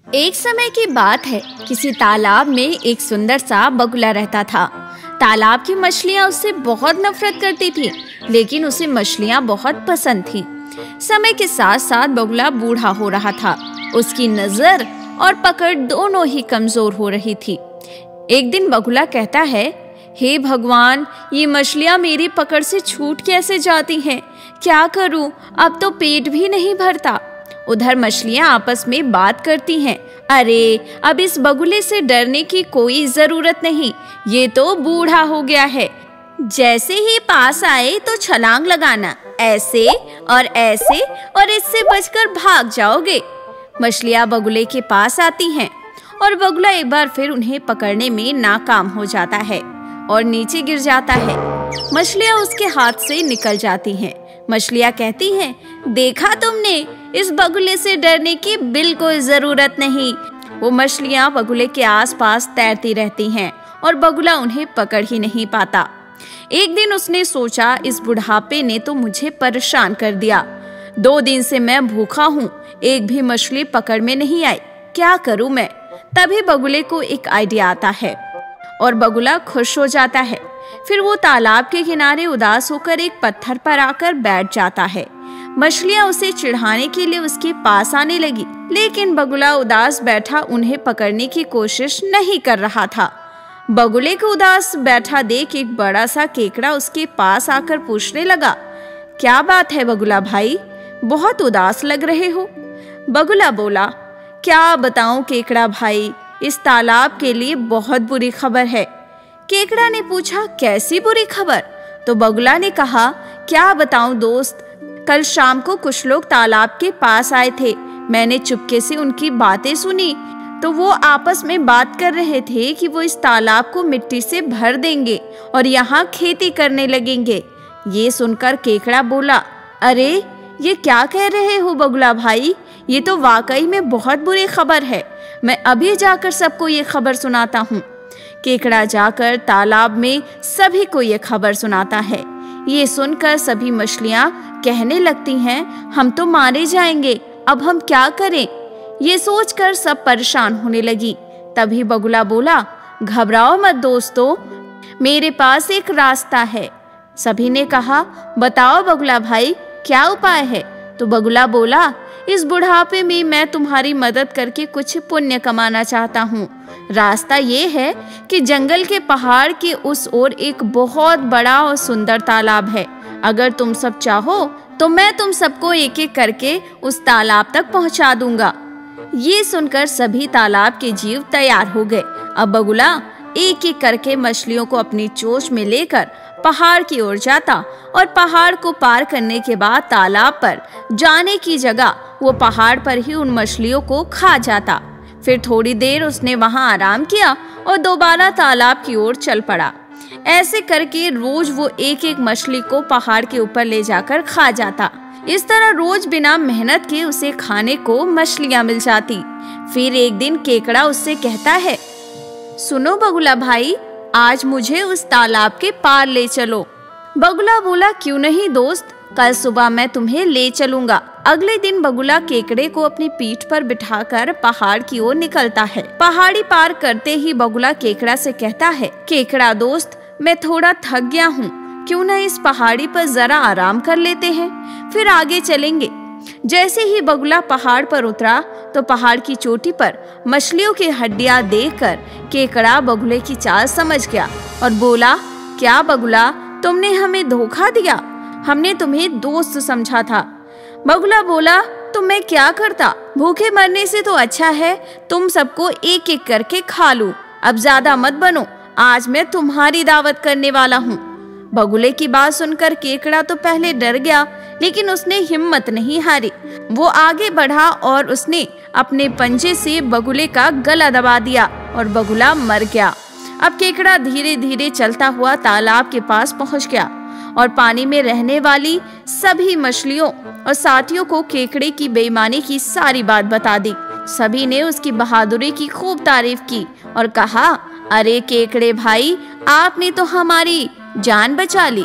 एक समय की बात है, किसी तालाब में एक सुंदर सा बगुला रहता था। तालाब की मछलियां उससे बहुत नफरत करती थीं, लेकिन उसे मछलियां बहुत पसंद थीं। समय के साथ साथ बगुला बूढ़ा हो रहा था। उसकी नजर और पकड़ दोनों ही कमजोर हो रही थी। एक दिन बगुला कहता है, हे भगवान, ये मछलियां मेरी पकड़ से छूट कैसे जाती हैं? क्या करूं? अब तो पेट भी नहीं भरता। उधर मछलियां आपस में बात करती हैं, अरे अब इस बगुले से डरने की कोई जरूरत नहीं, ये तो बूढ़ा हो गया है। जैसे ही पास आए तो छलांग लगाना, ऐसे और ऐसे, और इससे बचकर भाग जाओगे। मछलियां बगुले के पास आती हैं और बगुला एक बार फिर उन्हें पकड़ने में नाकाम हो जाता है और नीचे गिर जाता है। मछलियां उसके हाथ से निकल जाती हैं। मछलियां कहती हैं, देखा तुमने, इस बगुले से डरने की बिल्कुल जरूरत नहीं। वो मछलियां बगुले के आसपास तैरती रहती हैं और बगुला उन्हें पकड़ ही नहीं पाता। एक दिन उसने सोचा, इस बुढ़ापे ने तो मुझे परेशान कर दिया। 2 दिन से मैं भूखा हूँ, एक भी मछली पकड़ में नहीं आई, क्या करूँ मैं? तभी बगुले को एक आइडिया आता है और बगुला खुश हो जाता है। फिर वो तालाब के किनारे उदास होकर एक पत्थर पर आकर बैठ जाता है। मछलियां उसे चिढ़ाने के लिए उसके पास आने लगी, लेकिन बगुला उदास बैठा उन्हें पकड़ने की कोशिश नहीं कर रहा था। बगुले को उदास बैठा देख एक बड़ा सा केकड़ा उसके पास आकर पूछने लगा, क्या बात है बगुला भाई, बहुत उदास लग रहे हो? बगुला बोला, क्या बताऊं केकड़ा भाई, इस तालाब के लिए बहुत बुरी खबर है। केकड़ा ने पूछा, कैसी बुरी खबर? तो बगुला ने कहा, क्या बताऊं दोस्त, कल शाम को कुछ लोग तालाब के पास आए थे। मैंने चुपके से उनकी बातें सुनी, तो वो आपस में बात कर रहे थे कि वो इस तालाब को मिट्टी से भर देंगे और यहाँ खेती करने लगेंगे। ये सुनकर केकड़ा बोला, अरे ये क्या कह रहे हो बगुला भाई, ये तो वाकई में बहुत बुरी खबर है। मैं अभी जाकर सबको ये खबर सुनाता हूँ। केकड़ा जाकर तालाब में सभी को ये खबर सुनाता है। ये सुनकर सभी मछलियां कहने लगती हैं, हम तो मारे जाएंगे, अब हम क्या करें? ये सोचकर सब परेशान होने लगी। तभी बगुला बोला, घबराओ मत दोस्तों, मेरे पास एक रास्ता है। सभी ने कहा, बताओ बगुला भाई, क्या उपाय है? तो बगुला बोला, इस बुढ़ापे में मैं तुम्हारी मदद करके कुछ पुण्य कमाना चाहता हूँ। रास्ता ये है कि जंगल के पहाड़ के उस ओर एक बहुत बड़ा और सुंदर तालाब है। अगर तुम सब चाहो तो मैं तुम सबको एक एक करके उस तालाब तक पहुँचा दूंगा। ये सुनकर सभी तालाब के जीव तैयार हो गए। अब बगुला एक एक करके मछलियों को अपनी चोंच में लेकर पहाड़ की ओर जाता और पहाड़ को पार करने के बाद तालाब पर जाने की जगह वो पहाड़ पर ही उन मछलियों को खा जाता। फिर थोड़ी देर उसने वहां आराम किया और दोबारा तालाब की ओर चल पड़ा। ऐसे करके रोज वो एक एक मछली को पहाड़ के ऊपर ले जाकर खा जाता। इस तरह रोज बिना मेहनत के उसे खाने को मछलियां मिल जाती। फिर एक दिन केकड़ा उससे कहता है, सुनो बगुला भाई, आज मुझे उस तालाब के पार ले चलो। बगुला बोला, क्यों नहीं दोस्त, कल सुबह मैं तुम्हें ले चलूंगा। अगले दिन बगुला केकड़े को अपनी पीठ पर बिठाकर पहाड़ की ओर निकलता है। पहाड़ी पार करते ही बगुला केकड़ा से कहता है, केकड़ा दोस्त, मैं थोड़ा थक गया हूँ, क्यों न इस पहाड़ी पर जरा आराम कर लेते हैं, फिर आगे चलेंगे। जैसे ही बगुला पहाड़ पर उतरा तो पहाड़ की चोटी पर मछलियों की हड्डियां देखकर केकड़ा बगुले की चाल समझ गया और बोला, क्या बगुला, तुमने हमें धोखा दिया, हमने तुम्हें दोस्त समझा था। बगुला बोला, तो मैं क्या करता, भूखे मरने से तो अच्छा है तुम सबको एक एक करके खा लूं। अब ज्यादा मत बनो, आज मैं तुम्हारी दावत करने वाला हूँ। बगुले की बात सुनकर केकड़ा तो पहले डर गया, लेकिन उसने हिम्मत नहीं हारी। वो आगे बढ़ा और उसने अपने पंजे से बगुले का गला दबा दिया और बगुला मर गया। अब केकड़ा धीरे धीरे चलता हुआ तालाब के पास पहुंच गया और पानी में रहने वाली सभी मछलियों और साथियों को केकड़े की बेईमानी की सारी बात बता दी। सभी ने उसकी बहादुरी की खूब तारीफ की और कहा, अरे केकड़े भाई, आपने तो हमारी जान बचा ली।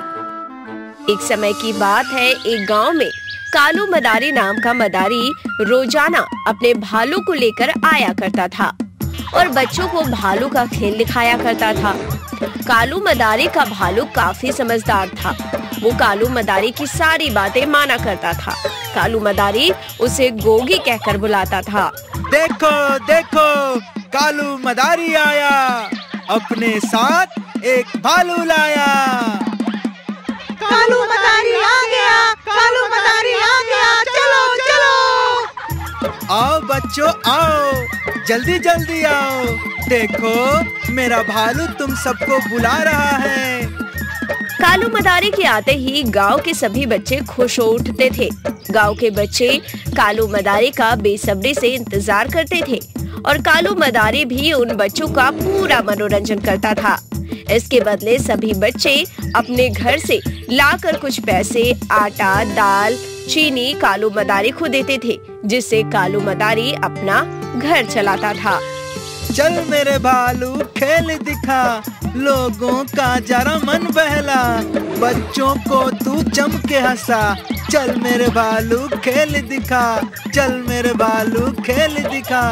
एक समय की बात है, एक गांव में कालू मदारी नाम का मदारी रोजाना अपने भालू को लेकर आया करता था और बच्चों को भालू का खेल दिखाया करता था। कालू मदारी का भालू काफी समझदार था। वो कालू मदारी की सारी बातें माना करता था। कालू मदारी उसे गोगी कहकर बुलाता था। देखो देखो, कालू मदारी आया, अपने साथ एक भालू लाया। कालू मदारी आ गया, कालू मदारी आ गया, चलो चलो। आओ बच्चों आओ, जल्दी जल्दी आओ, देखो मेरा भालू तुम सबको बुला रहा है। कालू मदारी के आते ही गांव के सभी बच्चे खुश हो उठते थे। गांव के बच्चे कालू मदारी का बेसब्री से इंतजार करते थे और कालू मदारी भी उन बच्चों का पूरा मनोरंजन करता था। इसके बदले सभी बच्चे अपने घर से लाकर कुछ पैसे, आटा, दाल, चीनी कालू मदारी को देते थे, जिससे कालू मदारी अपना घर चलाता था। चल मेरे भालू खेल दिखा, लोगों का जरा मन बहला, बच्चों को तू जम के हंसा। चल मेरे भालू खेल दिखा, चल मेरे भालू खेल दिखा।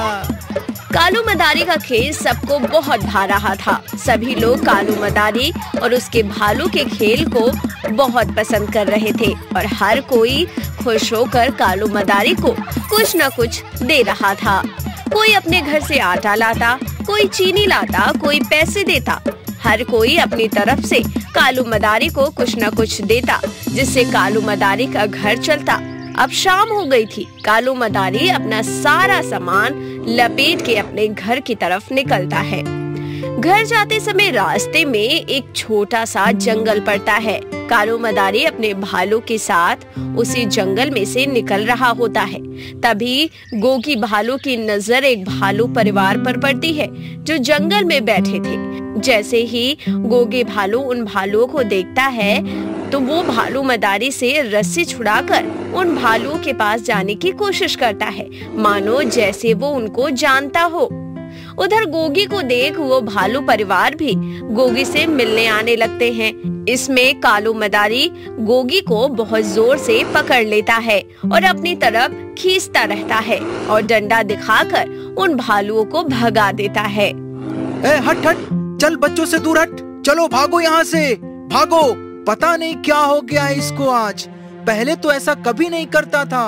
कालू मदारी का खेल सबको बहुत भा रहा था। सभी लोग कालू मदारी और उसके भालू के खेल को बहुत पसंद कर रहे थे और हर कोई खुश होकर कालू मदारी को कुछ न कुछ दे रहा था। कोई अपने घर से आटा लाता, कोई चीनी लाता, कोई पैसे देता। हर कोई अपनी तरफ से कालू मदारी को कुछ न कुछ देता, जिससे कालू मदारी का घर चलता। अब शाम हो गई थी। कालू मदारी अपना सारा सामान लपेट के अपने घर की तरफ निकलता है। घर जाते समय रास्ते में एक छोटा सा जंगल पड़ता है। कालू मदारी अपने भालू के साथ उसी जंगल में से निकल रहा होता है। तभी गोगी भालू की नजर एक भालू परिवार पर पड़ती है जो जंगल में बैठे थे। जैसे ही गोगी भालू उन भालुओं को देखता है तो वो भालू मदारी से रस्सी छुड़ाकर उन भालुओं के पास जाने की कोशिश करता है, मानो जैसे वो उनको जानता हो। उधर गोगी को देख वो भालू परिवार भी गोगी से मिलने आने लगते हैं। इसमें कालू मदारी गोगी को बहुत जोर से पकड़ लेता है और अपनी तरफ खींचता रहता है और डंडा दिखाकर उन भालुओं को भगा देता है। हट हट, चल बच्चों से दूर हट, चलो भागो यहाँ से, भागो। पता नहीं क्या हो गया इसको आज, पहले तो ऐसा कभी नहीं करता था।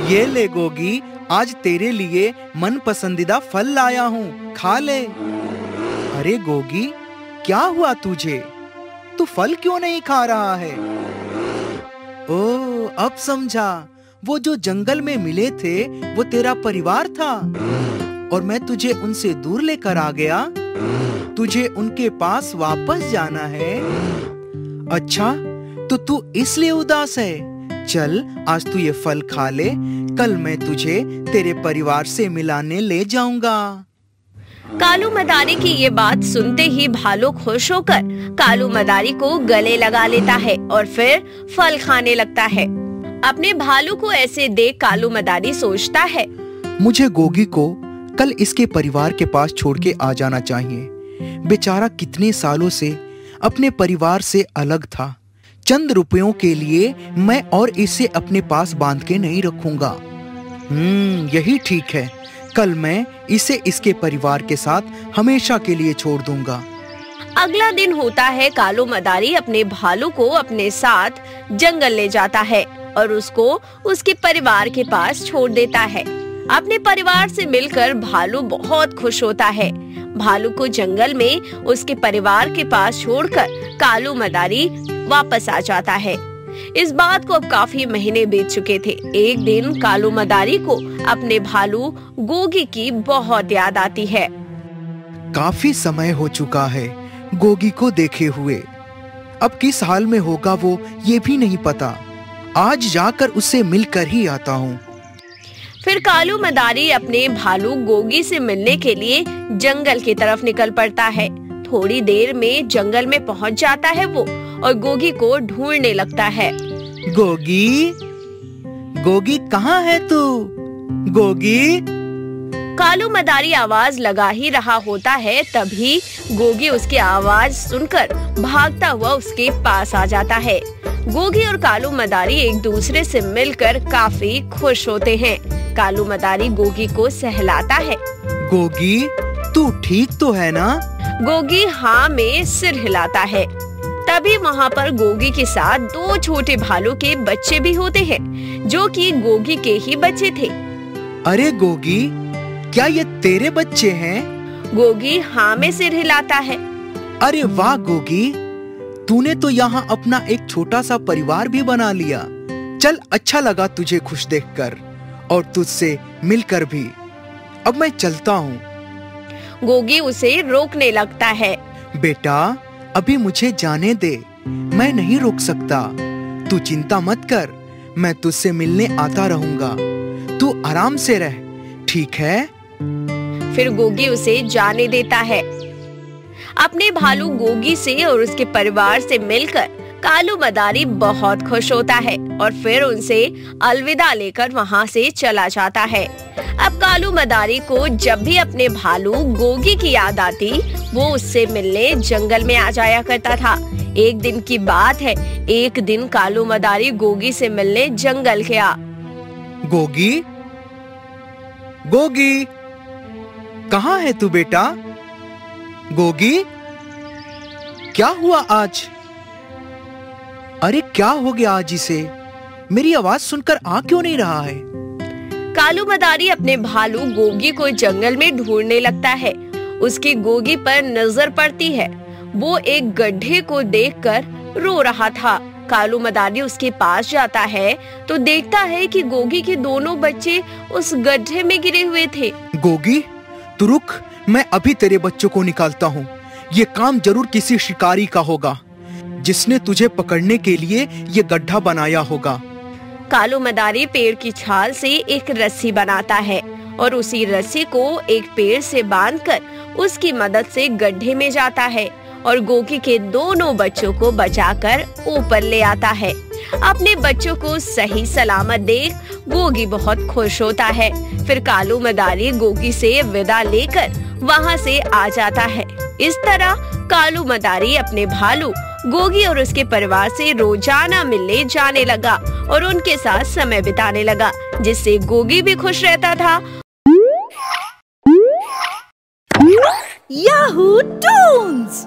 ये ले गोगी, आज तेरे लिए मन पसंदीदा फल लाया हूँ, खा ले। अरे गोगी, क्या हुआ तुझे? तू फल क्यों नहीं खा रहा है? ओह, अब समझा, वो जो जंगल में मिले थे वो तेरा परिवार था और मैं तुझे उनसे दूर लेकर आ गया। तुझे उनके पास वापस जाना है। अच्छा, तो तू इसलिए उदास है। चल, आज तू ये फल खा ले, कल मैं तुझे तेरे परिवार से मिलाने ले जाऊंगा। कालू मदारी की ये बात सुनते ही भालू खुश होकर कालू मदारी को गले लगा लेता है और फिर फल खाने लगता है। अपने भालू को ऐसे देख कालू मदारी सोचता है, मुझे गोगी को कल इसके परिवार के पास छोड़ के आ जाना चाहिए। बेचारा कितने सालों से अपने परिवार से अलग था। चंद रुपयों के लिए मैं और इसे अपने पास बांध के नहीं रखूंगा। यही ठीक है, कल मैं इसे इसके परिवार के साथ हमेशा के लिए छोड़ दूंगा। अगला दिन होता है। कालू मदारी अपने भालू को अपने साथ जंगल ले जाता है और उसको उसके परिवार के पास छोड़ देता है। अपने परिवार से मिलकर भालू बहुत खुश होता है। भालू को जंगल में उसके परिवार के पास छोड़कर कालू मदारी वापस आ जाता है। इस बात को अब काफी महीने बीत चुके थे। एक दिन कालू मदारी को अपने भालू गोगी की बहुत याद आती है। काफी समय हो चुका है गोगी को देखे हुए। अब किस हाल में होगा वो ये भी नहीं पता। आज जाकर उससे मिलकर ही आता हूँ। फिर कालू मदारी अपने भालू गोगी से मिलने के लिए जंगल की तरफ निकल पड़ता है। थोड़ी देर में जंगल में पहुंच जाता है वो और गोगी को ढूंढने लगता है। गोगी, गोगी कहाँ है तू? गोगी। कालू मदारी आवाज लगा ही रहा होता है, तभी गोगी उसकी आवाज सुनकर भागता हुआ उसके पास आ जाता है। गोगी और कालू मदारी एक दूसरे से मिलकर काफी खुश होते हैं। कालू मदारी गोगी को सहलाता है। गोगी, तू ठीक तो है ना? गोगी हाँ में सिर हिलाता है। तभी वहाँ पर गोगी के साथ 2 छोटे भालू के बच्चे भी होते हैं, जो कि गोगी के ही बच्चे थे। अरे गोगी, क्या ये तेरे बच्चे हैं? गोगी हाँ में सिर हिलाता है। अरे वाह गोगी, तूने तो यहाँ अपना एक छोटा सा परिवार भी बना लिया। चल, अच्छा लगा तुझे खुश देखकर और तुझसे मिलकर भी। अब मैं चलता हूँ। गोगी उसे रोकने लगता है। बेटा, अभी मुझे जाने दे, मैं नहीं रोक सकता। तू चिंता मत कर, मैं तुझसे मिलने आता रहूंगा। तू आराम से रह, ठीक है? फिर गोगी उसे जाने देता है। अपने भालू गोगी से और उसके परिवार से मिलकर कालू मदारी बहुत खुश होता है और फिर उनसे अलविदा लेकर वहाँ से चला जाता है। अब कालू मदारी को जब भी अपने भालू गोगी की याद आती, वो उससे मिलने जंगल में आ जाया करता था। एक दिन की बात है, एक दिन कालू मदारी गोगी से मिलने जंगल गया। गोगी, गोगी, कहाँ है तू बेटा? गोगी, क्या हुआ आज? अरे क्या हो गया आज इसे? मेरी आवाज सुनकर आ क्यों नहीं रहा है? कालू मदारी अपने भालू गोगी को जंगल में ढूंढने लगता है। उसकी गोगी पर नजर पड़ती है। वो एक गड्ढे को देखकर रो रहा था। कालू मदारी उसके पास जाता है तो देखता है कि गोगी के दोनों बच्चे उस गड्ढे में गिरे हुए थे। गोगी, तू रुक, मैं अभी तेरे बच्चों को निकालता हूँ। ये काम जरूर किसी शिकारी का होगा, जिसने तुझे पकड़ने के लिए ये गड्ढा बनाया होगा। कालू मदारी पेड़ की छाल से एक रस्सी बनाता है और उसी रस्सी को एक पेड़ से बांधकर उसकी मदद से गड्ढे में जाता है और गोगी के दोनों बच्चों को बचाकर ऊपर ले आता है। अपने बच्चों को सही सलामत देख गोगी बहुत खुश होता है। फिर कालू मदारी गोगी से विदा लेकर वहाँ से आ जाता है। इस तरह कालू मदारी अपने भालू गोगी और उसके परिवार से रोजाना मिलने जाने लगा और उनके साथ समय बिताने लगा, जिससे गोगी भी खुश रहता था। Yahoo Toons.